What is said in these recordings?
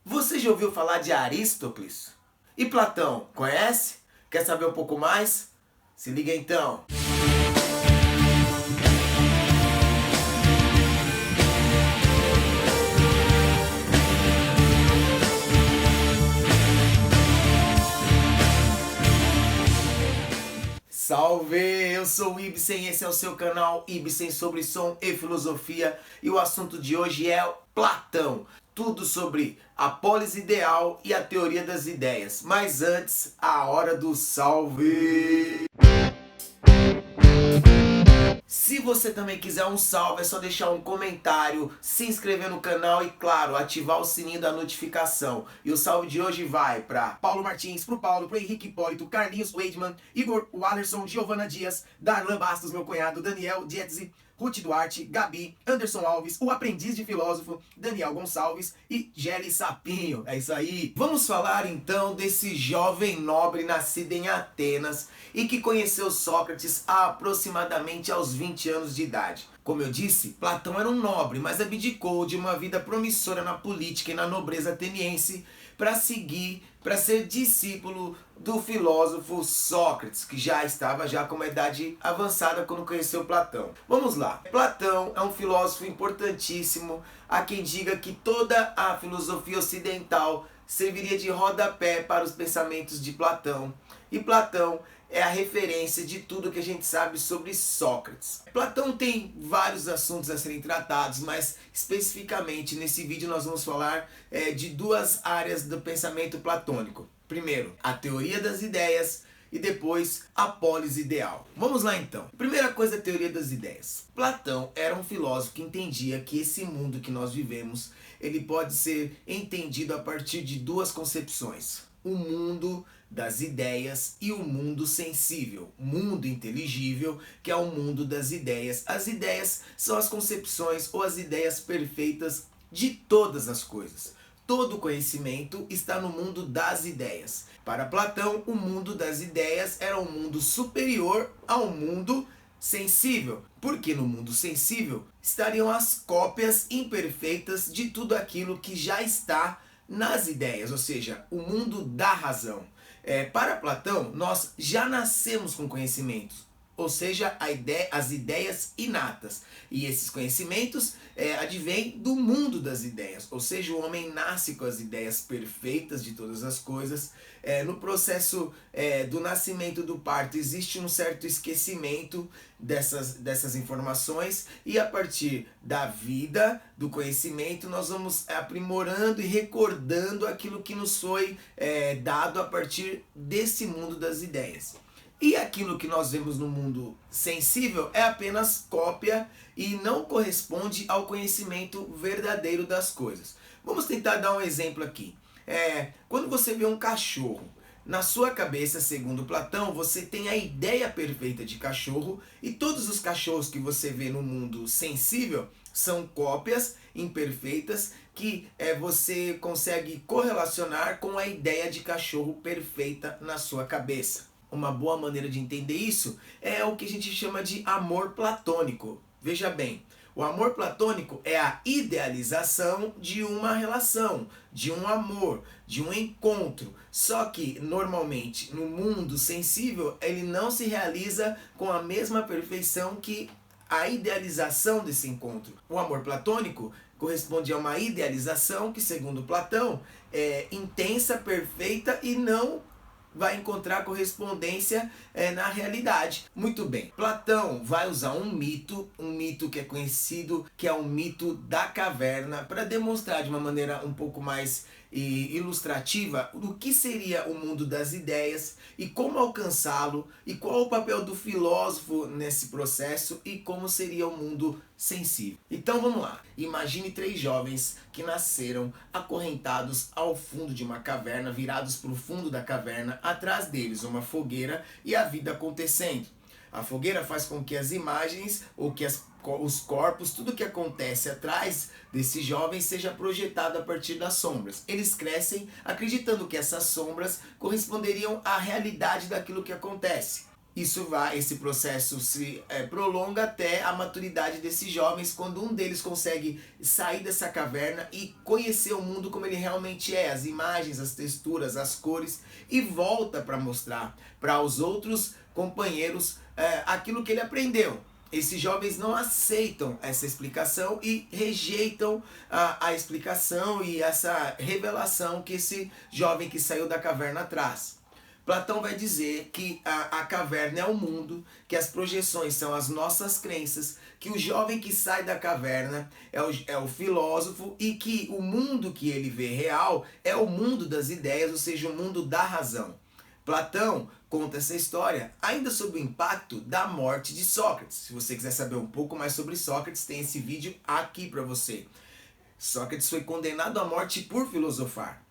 Você já ouviu falar de Aristóteles? E Platão, conhece? Quer saber um pouco mais? Se liga então! Salve! Eu sou o Ibsen e esse é o seu canal Ibsen sobre som e filosofia. E o assunto de hoje é Platão. Tudo sobre a polis ideal e a teoria das ideias. Mas antes, a hora do salve! Se você também quiser um salve, é só deixar um comentário, se inscrever no canal e, claro, ativar o sininho da notificação. E o salve de hoje vai para Paulo Martins, pro Paulo, pro Henrique Hipólito, Carlinhos Weidman, Igor Wallerson, Giovana Dias, Darlan Bastos, meu cunhado, Daniel Dietze, Ruth Duarte, Gabi, Anderson Alves, o aprendiz de filósofo, Daniel Gonçalves e Gelli Sapinho. É isso aí. Vamos falar então desse jovem nobre nascido em Atenas e que conheceu Sócrates há aproximadamente aos 20 anos de idade. Como eu disse, Platão era um nobre, mas abdicou de uma vida promissora na política e na nobreza ateniense para ser discípulo do filósofo Sócrates, que já estava com uma idade avançada quando conheceu Platão. Vamos lá. Platão é um filósofo importantíssimo. Há quem diga que toda a filosofia ocidental serviria de rodapé para os pensamentos de Platão. E Platão é a referência de tudo que a gente sabe sobre Sócrates. Platão tem vários assuntos a serem tratados, mas especificamente nesse vídeo nós vamos falar de duas áreas do pensamento platônico. Primeiro, a teoria das ideias e depois a polis ideal. Vamos lá então. Primeira coisa, a teoria das ideias. Platão era um filósofo que entendia que esse mundo que nós vivemos, ele pode ser entendido a partir de duas concepções. O mundo das ideias e o mundo sensível, mundo inteligível, que é o mundo das ideias. As ideias são as concepções ou as ideias perfeitas de todas as coisas. Todo conhecimento está no mundo das ideias. Para Platão, o mundo das ideias era um mundo superior ao mundo sensível, porque no mundo sensível estariam as cópias imperfeitas de tudo aquilo que já está nas ideias, ou seja, o mundo da razão. Para Platão, nós já nascemos com conhecimentos, ou seja, as ideias inatas. E esses conhecimentos advêm do mundo das ideias, ou seja, o homem nasce com as ideias perfeitas de todas as coisas. No processo do nascimento, do parto, existe um certo esquecimento dessas informações, e a partir da vida, do conhecimento, nós vamos aprimorando e recordando aquilo que nos foi dado a partir desse mundo das ideias. E aquilo que nós vemos no mundo sensível é apenas cópia e não corresponde ao conhecimento verdadeiro das coisas. Vamos tentar dar um exemplo aqui. Quando você vê um cachorro, na sua cabeça, segundo Platão, você tem a ideia perfeita de cachorro, e todos os cachorros que você vê no mundo sensível são cópias imperfeitas que você consegue correlacionar com a ideia de cachorro perfeita na sua cabeça. Uma boa maneira de entender isso é o que a gente chama de amor platônico. Veja bem, o amor platônico é a idealização de uma relação, de um amor, de um encontro. Só que, normalmente, no mundo sensível, ele não se realiza com a mesma perfeição que a idealização desse encontro. O amor platônico corresponde a uma idealização que, segundo Platão, é intensa, perfeita e não vai encontrar correspondência na realidade. Muito bem, Platão vai usar um mito que é conhecido, que é o mito da caverna, para demonstrar de uma maneira um pouco mais ilustrativa o que seria o mundo das ideias e como alcançá-lo, e qual o papel do filósofo nesse processo e como seria o mundo sensível. Então vamos lá. Imagine 3 jovens que nasceram acorrentados ao fundo de uma caverna, virados para o fundo da caverna, atrás deles uma fogueira e a vida acontecendo. A fogueira faz com que as imagens, ou que os corpos, tudo que acontece atrás desses jovens seja projetado a partir das sombras. Eles crescem acreditando que essas sombras corresponderiam à realidade daquilo que acontece. Esse processo se prolonga até a maturidade desses jovens, quando um deles consegue sair dessa caverna e conhecer o mundo como ele realmente é, as imagens, as texturas, as cores, e volta para mostrar para os outros companheiros aquilo que ele aprendeu. Esses jovens não aceitam essa explicação e rejeitam a explicação e essa revelação que esse jovem que saiu da caverna traz. Platão vai dizer que a caverna é o mundo, que as projeções são as nossas crenças, que o jovem que sai da caverna é o filósofo e que o mundo que ele vê real é o mundo das ideias, ou seja, o mundo da razão. Platão conta essa história ainda sob o impacto da morte de Sócrates. Se você quiser saber um pouco mais sobre Sócrates, tem esse vídeo aqui para você. Sócrates foi condenado à morte por filosofar.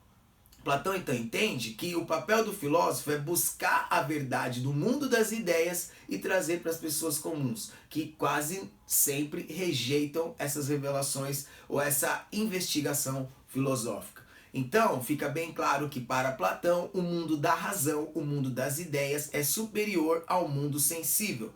Platão então entende que o papel do filósofo é buscar a verdade do mundo das ideias e trazer para as pessoas comuns, que quase sempre rejeitam essas revelações ou essa investigação filosófica. Então, fica bem claro que para Platão, o mundo da razão, o mundo das ideias é superior ao mundo sensível.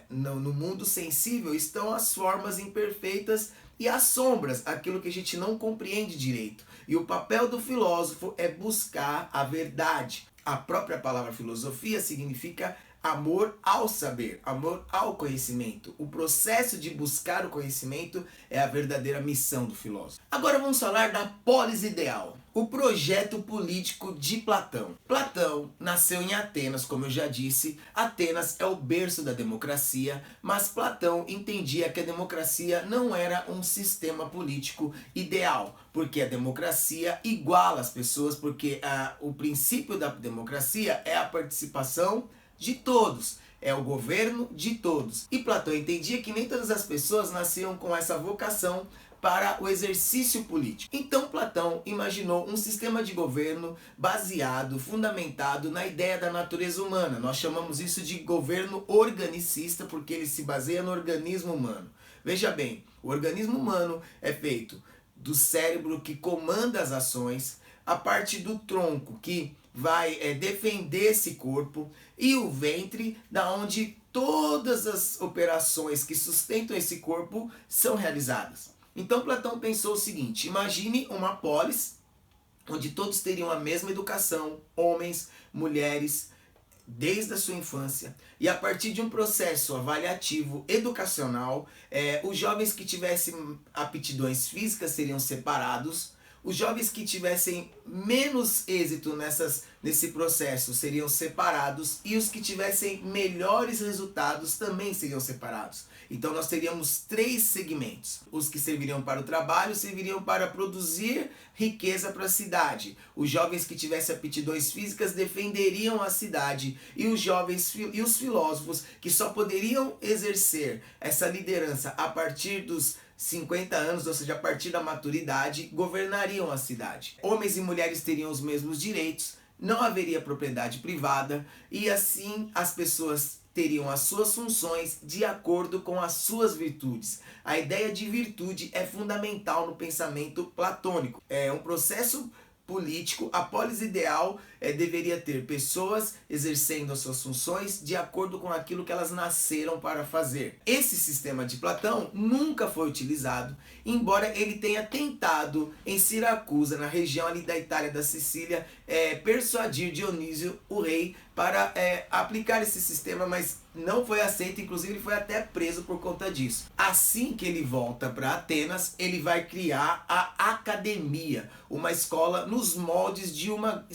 No mundo sensível estão as formas imperfeitas e as sombras, aquilo que a gente não compreende direito. E o papel do filósofo é buscar a verdade. A própria palavra filosofia significa amor ao saber, amor ao conhecimento. O processo de buscar o conhecimento é a verdadeira missão do filósofo. Agora vamos falar da polis ideal, o projeto político de Platão. Platão nasceu em Atenas, como eu já disse. Atenas é o berço da democracia, mas Platão entendia que a democracia não era um sistema político ideal, porque a democracia iguala as pessoas, porque o princípio da democracia é a participação de todos, é o governo de todos. E Platão entendia que nem todas as pessoas nasciam com essa vocação para o exercício político. Então Platão imaginou um sistema de governo baseado, fundamentado na ideia da natureza humana. Nós chamamos isso de governo organicista, porque ele se baseia no organismo humano. Veja bem, o organismo humano é feito do cérebro que comanda as ações, a parte do tronco que vai defender esse corpo e o ventre, da onde todas as operações que sustentam esse corpo são realizadas. Então Platão pensou o seguinte: imagine uma polis onde todos teriam a mesma educação, homens, mulheres, desde a sua infância, e a partir de um processo avaliativo educacional, os jovens que tivessem aptidões físicas seriam separados. Os jovens que tivessem menos êxito nesse processo seriam separados, e os que tivessem melhores resultados também seriam separados. Então nós teríamos 3 segmentos. Os que serviriam para o trabalho serviriam para produzir riqueza para a cidade. Os jovens que tivessem aptidões físicas defenderiam a cidade, e os jovens e os filósofos, que só poderiam exercer essa liderança a partir dos 50 anos, ou seja, a partir da maturidade, governariam a cidade. Homens e mulheres teriam os mesmos direitos, não haveria propriedade privada, e assim as pessoas teriam as suas funções de acordo com as suas virtudes. A ideia de virtude é fundamental no pensamento platônico. É um processo político. A polis ideal deveria ter pessoas exercendo as suas funções de acordo com aquilo que elas nasceram para fazer. Esse sistema de Platão nunca foi utilizado, embora ele tenha tentado em Siracusa, na região ali da Itália, da Sicília, persuadir Dionísio, o rei, para aplicar esse sistema, mas não foi aceito. Inclusive ele foi até preso por conta disso. Assim que ele volta para Atenas, ele vai criar a academia, uma escola nos moldes de uma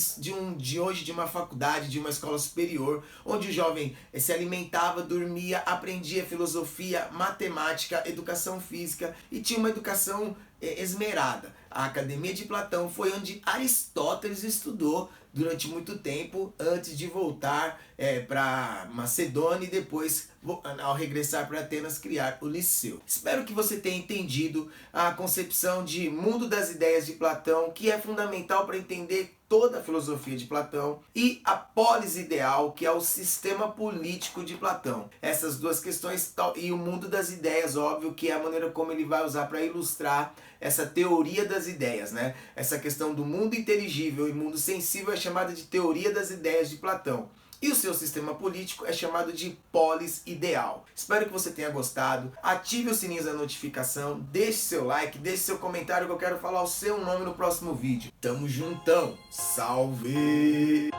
faculdade, de uma escola superior, onde o jovem se alimentava, dormia, aprendia filosofia, matemática, educação física e tinha uma educação esmerada. A Academia de Platão foi onde Aristóteles estudou durante muito tempo, antes de voltar para Macedônia e depois, ao regressar para Atenas, criar o Liceu. Espero que você tenha entendido a concepção de mundo das ideias de Platão, que é fundamental para entender toda a filosofia de Platão, e a polis ideal, que é o sistema político de Platão. Essas duas questões, e o mundo das ideias, óbvio, que é a maneira como ele vai usar para ilustrar essa teoria das ideias, né? Essa questão do mundo inteligível e mundo sensível é chamada de teoria das ideias de Platão. E o seu sistema político é chamado de polis ideal. Espero que você tenha gostado. Ative o sininho da notificação, deixe seu like, deixe seu comentário que eu quero falar o seu nome no próximo vídeo. Tamo juntão. Salve!